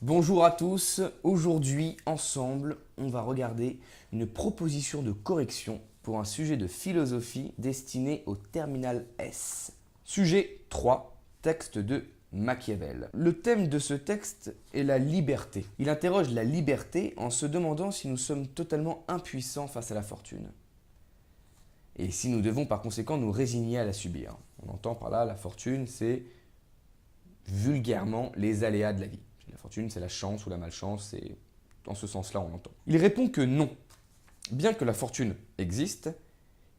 Bonjour à tous, aujourd'hui ensemble on va regarder une proposition de correction pour un sujet de philosophie destiné au terminal S. Sujet 3, texte de Machiavel. Le thème de ce texte est la liberté. Il interroge la liberté en se demandant si nous sommes totalement impuissants face à la fortune. Et si nous devons par conséquent nous résigner à la subir. On entend par là la fortune, c'est vulgairement les aléas de la vie. La fortune, c'est la chance ou la malchance, c'est dans ce sens-là on l'entend. Il répond que non. Bien que la fortune existe,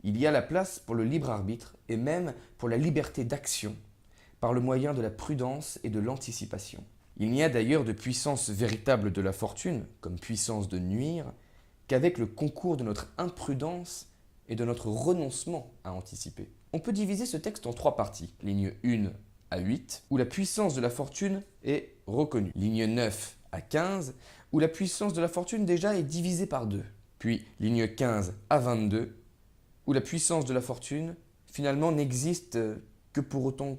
il y a la place pour le libre arbitre et même pour la liberté d'action par le moyen de la prudence et de l'anticipation. Il n'y a d'ailleurs de puissance véritable de la fortune, comme puissance de nuire, qu'avec le concours de notre imprudence et de notre renoncement à anticiper. On peut diviser ce texte en 3 parties. Ligne 1 à 8, où la puissance de la fortune est reconnue. Ligne 9 à 15, où la puissance de la fortune déjà est divisée par 2. Puis ligne 15 à 22, où la puissance de la fortune finalement n'existe que pour autant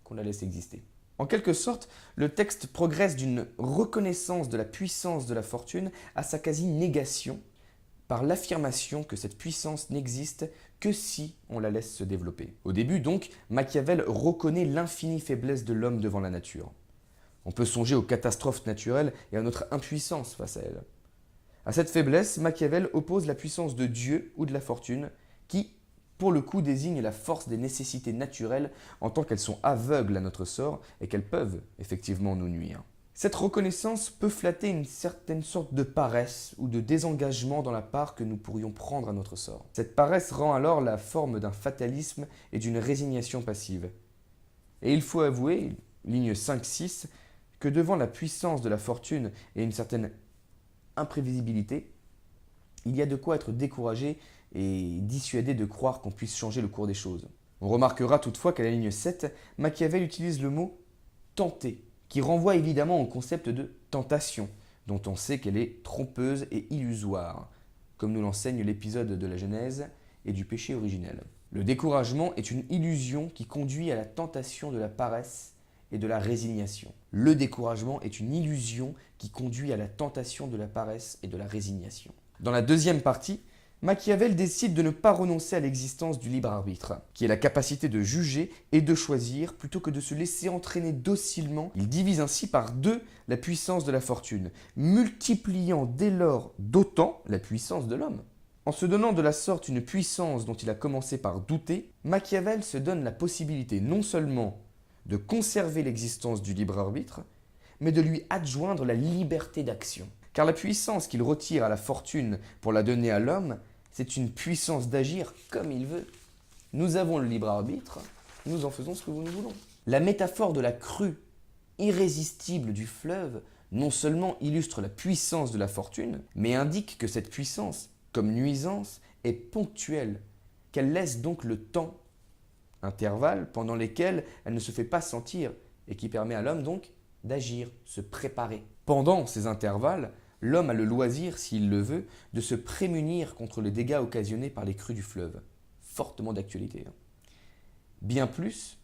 qu'on la laisse exister. En quelque sorte, le texte progresse d'une reconnaissance de la puissance de la fortune à sa quasi-négation par l'affirmation que cette puissance n'existe que si on la laisse se développer. Au début donc, Machiavel reconnaît l'infinie faiblesse de l'homme devant la nature. On peut songer aux catastrophes naturelles et à notre impuissance face à elles. À cette faiblesse, Machiavel oppose la puissance de Dieu ou de la fortune qui, pour le coup, désigne la force des nécessités naturelles en tant qu'elles sont aveugles à notre sort et qu'elles peuvent effectivement nous nuire. Cette reconnaissance peut flatter une certaine sorte de paresse ou de désengagement dans la part que nous pourrions prendre à notre sort. Cette paresse rend alors la forme d'un fatalisme et d'une résignation passive. Et il faut avouer, ligne 5-6, que devant la puissance de la fortune et une certaine imprévisibilité, il y a de quoi être découragé et dissuadé de croire qu'on puisse changer le cours des choses. On remarquera toutefois qu'à la ligne 7, Machiavel utilise le mot « tenter », qui renvoie évidemment au concept de tentation, dont on sait qu'elle est trompeuse et illusoire, comme nous l'enseigne l'épisode de la Genèse et du péché originel. Le découragement est une illusion qui conduit à la tentation de la paresse et de la résignation. Le découragement est une illusion qui conduit à la tentation de la paresse et de la résignation. Dans la deuxième partie, Machiavel décide de ne pas renoncer à l'existence du libre arbitre, qui est la capacité de juger et de choisir plutôt que de se laisser entraîner docilement. Il divise ainsi par 2 la puissance de la fortune, multipliant dès lors d'autant la puissance de l'homme. En se donnant de la sorte une puissance dont il a commencé par douter, Machiavel se donne la possibilité non seulement de conserver l'existence du libre arbitre, mais de lui adjoindre la liberté d'action. Car la puissance qu'il retire à la fortune pour la donner à l'homme, c'est une puissance d'agir comme il veut. Nous avons le libre arbitre, nous en faisons ce que nous voulons. La métaphore de la crue irrésistible du fleuve non seulement illustre la puissance de la fortune, mais indique que cette puissance, comme nuisance, est ponctuelle, qu'elle laisse donc le temps, intervalle pendant lesquels elle ne se fait pas sentir et qui permet à l'homme donc d'agir, se préparer. Pendant ces intervalles, l'homme a le loisir, s'il le veut, de se prémunir contre les dégâts occasionnés par les crues du fleuve. Fortement d'actualité. Bien plus,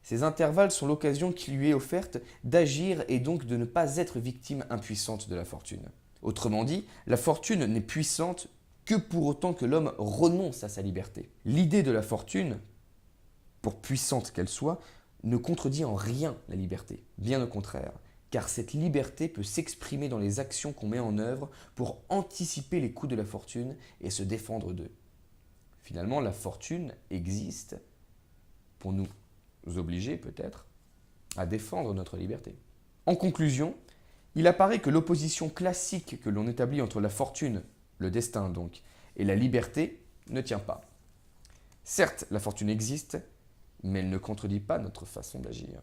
ces intervalles sont l'occasion qui lui est offerte d'agir et donc de ne pas être victime impuissante de la fortune. Autrement dit, la fortune n'est puissante que pour autant que l'homme renonce à sa liberté. L'idée de la fortune, pour puissante qu'elle soit, ne contredit en rien la liberté. Bien au contraire. Car cette liberté peut s'exprimer dans les actions qu'on met en œuvre pour anticiper les coups de la fortune et se défendre d'eux. Finalement, la fortune existe pour nous obliger peut-être à défendre notre liberté. En conclusion, il apparaît que l'opposition classique que l'on établit entre la fortune, le destin donc, et la liberté ne tient pas. Certes, la fortune existe, mais elle ne contredit pas notre façon d'agir.